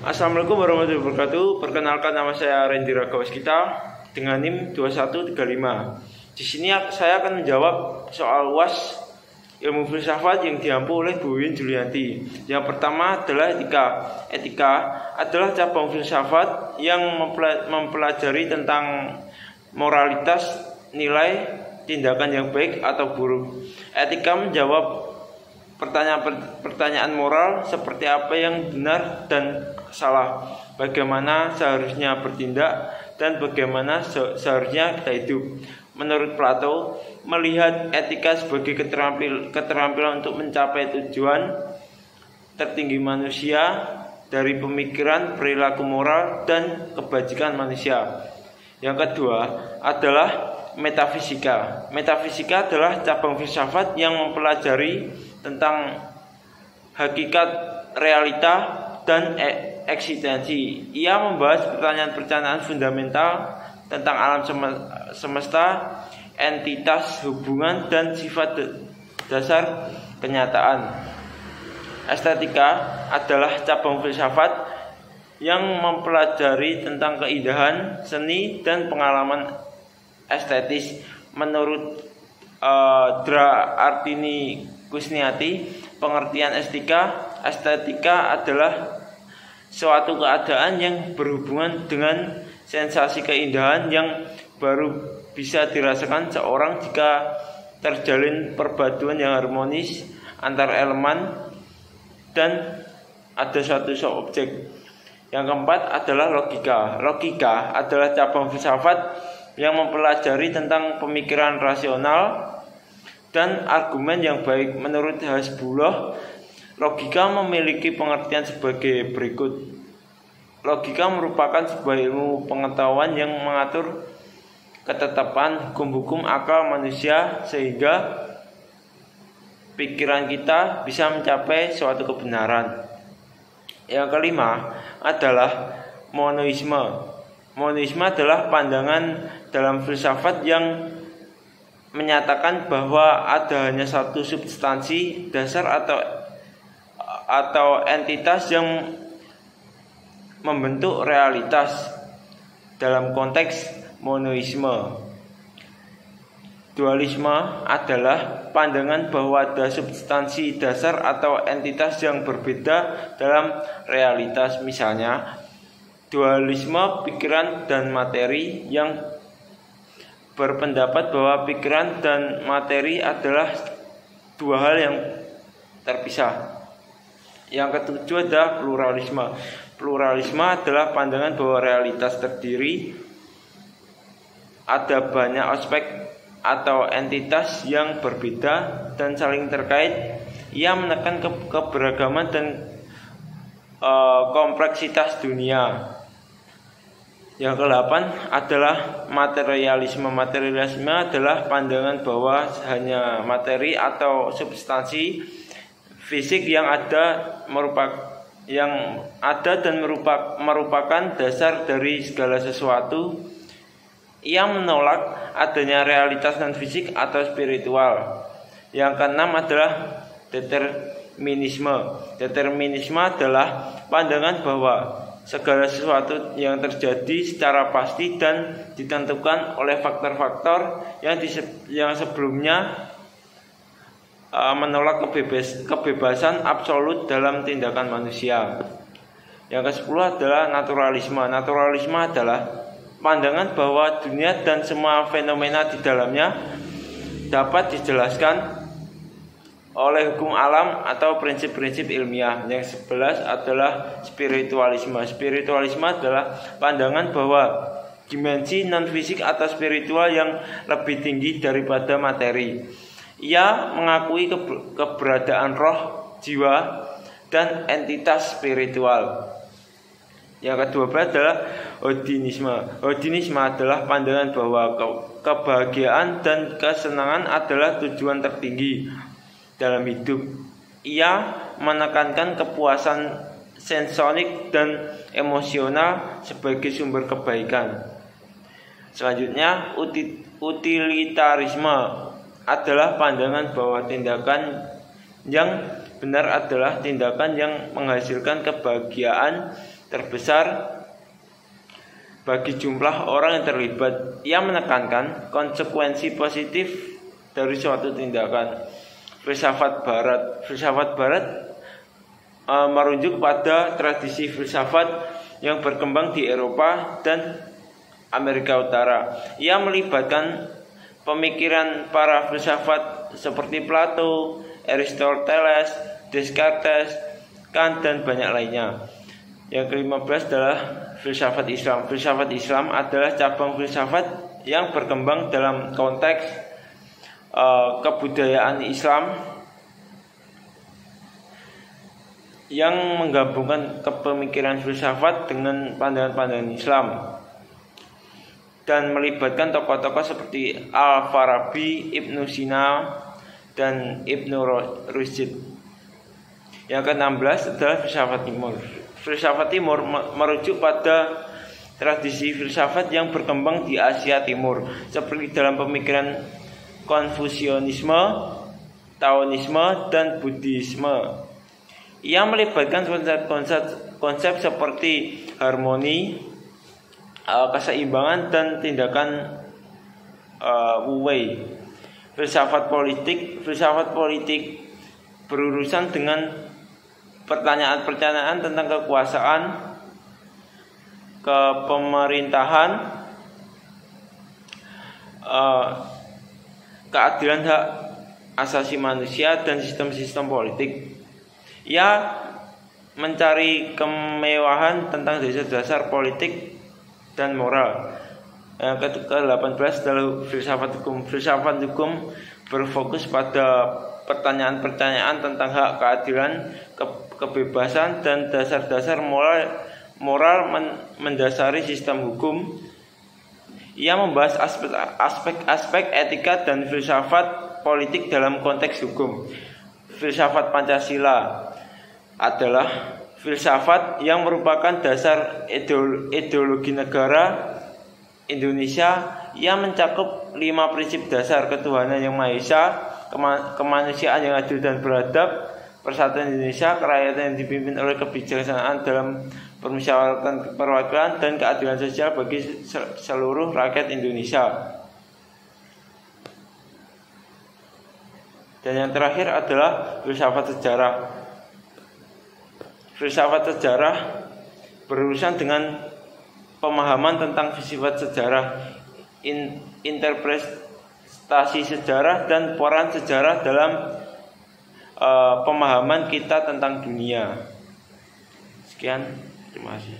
Assalamualaikum warahmatullahi wabarakatuh. Perkenalkan, nama saya Randy Ragawaskita dengan NIM 2135. Di sini saya akan menjawab soal UAS ilmu filsafat yang diampu oleh Bu Win Julianti. Yang pertama adalah etika. Etika adalah cabang filsafat yang mempelajari tentang moralitas, nilai, tindakan yang baik atau buruk. Etika menjawab pertanyaan moral seperti apa yang benar dan salah, bagaimana seharusnya bertindak, dan bagaimana seharusnya kita hidup. Menurut Plato, melihat etika sebagai keterampilan untuk mencapai tujuan tertinggi manusia dari pemikiran, perilaku moral, dan kebajikan manusia. Yang kedua adalah metafisika. Metafisika adalah cabang filsafat yang mempelajari tentang hakikat, realita, dan eksistensi. Ia membahas pertanyaan-pertanyaan fundamental tentang alam semesta, entitas, hubungan, dan sifat dasar kenyataan. Estetika adalah cabang filsafat yang mempelajari tentang keindahan, seni, dan pengalaman estetis. Menurut Dra Artini Kusniati, pengertian estetika adalah suatu keadaan yang berhubungan dengan sensasi keindahan yang baru bisa dirasakan seorang jika terjalin perpaduan yang harmonis antar elemen dan ada suatu objek. Yang keempat adalah logika. Logika adalah cabang filsafat yang mempelajari tentang pemikiran rasional dan argumen yang baik. Menurut Hasbullah, logika memiliki pengertian sebagai berikut. Logika merupakan sebuah ilmu pengetahuan yang mengatur ketetapan hukum-hukum akal manusia sehingga pikiran kita bisa mencapai suatu kebenaran. Yang kelima adalah monoisme. Monoisme adalah pandangan dalam filsafat yang menyatakan bahwa ada hanya satu substansi dasar atau entitas yang membentuk realitas dalam konteks monoisme. Dualisme adalah pandangan bahwa ada substansi dasar atau entitas yang berbeda dalam realitas. Misalnya, dualisme pikiran dan materi yang berpendapat bahwa pikiran dan materi adalah dua hal yang terpisah. Yang ketujuh adalah pluralisme. Pluralisme adalah pandangan bahwa realitas terdiri ada banyak aspek atau entitas yang berbeda dan saling terkait. Ia menekan keberagaman dan kompleksitas dunia. Yang ke-8 adalah materialisme. Materialisme adalah pandangan bahwa hanya materi atau substansi fisik yang ada dan merupakan dasar dari segala sesuatu. Ia menolak adanya realitas non fisik atau spiritual. Yang ke-6 adalah determinisme. Determinisme adalah pandangan bahwa segala sesuatu yang terjadi secara pasti dan ditentukan oleh faktor-faktor yang sebelumnya menolak kebebasan absolut dalam tindakan manusia. Yang ke-10 adalah naturalisme. Naturalisme adalah pandangan bahwa dunia dan semua fenomena di dalamnya dapat dijelaskan oleh hukum alam atau prinsip-prinsip ilmiah. Yang 11 adalah spiritualisme. Spiritualisme adalah pandangan bahwa dimensi non-fisik atau spiritual yang lebih tinggi daripada materi. Ia mengakui keberadaan roh, jiwa, dan entitas spiritual. Yang ke-12 adalah Odinisme. Odinisme adalah pandangan bahwa kebahagiaan dan kesenangan adalah tujuan tertinggi dalam hidup. Ia menekankan kepuasan sensorik dan emosional sebagai sumber kebaikan. Selanjutnya, utilitarisme adalah pandangan bahwa tindakan yang benar adalah tindakan yang menghasilkan kebahagiaan terbesar bagi jumlah orang yang terlibat. Ia menekankan konsekuensi positif dari suatu tindakan. Filsafat Barat merujuk pada tradisi filsafat yang berkembang di Eropa dan Amerika Utara. Ia melibatkan pemikiran para filsafat seperti Plato, Aristoteles, Descartes, Kant, dan banyak lainnya. Yang ke-15 adalah filsafat Islam. Filsafat Islam adalah cabang filsafat yang berkembang dalam konteks kebudayaan Islam yang menggabungkan kepemikiran filsafat dengan pandangan-pandangan Islam dan melibatkan tokoh-tokoh seperti Al-Farabi, Ibnu Sina, dan Ibnu Rushd. Yang ke-16 adalah filsafat Timur. Filsafat Timur merujuk pada tradisi filsafat yang berkembang di Asia Timur, seperti dalam pemikiran Konfusianisme, Taoisme, dan Buddhisme. Ia melibatkan konsep seperti harmoni, keseimbangan, dan tindakan Wu Wei. Filsafat politik berurusan dengan pertanyaan-pertanyaan tentang kekuasaan, kepemerintahan, keadilan hak asasi manusia, dan sistem-sistem politik. Ia mencari kemewahan tentang dasar-dasar politik dan moral. Yang ke-18 adalah filsafat hukum. Filsafat hukum berfokus pada pertanyaan-pertanyaan tentang hak, keadilan, kebebasan, dan dasar-dasar moral mendasari sistem hukum. Ia membahas aspek etika dan filsafat politik dalam konteks hukum. Filsafat Pancasila adalah filsafat yang merupakan dasar ideologi negara Indonesia. Ia mencakup 5 prinsip dasar: ketuhanan yang Maha Esa, kemanusiaan yang adil dan beradab, persatuan Indonesia, kerakyatan yang dipimpin oleh kebijaksanaan dalam permusyawaratan perwakilan, dan keadilan sosial bagi seluruh rakyat Indonesia. Dan yang terakhir adalah filsafat sejarah. Filsafat sejarah berurusan dengan pemahaman tentang sifat sejarah, interpretasi sejarah, dan peran sejarah dalam pemahaman kita tentang dunia. Sekian, terima kasih.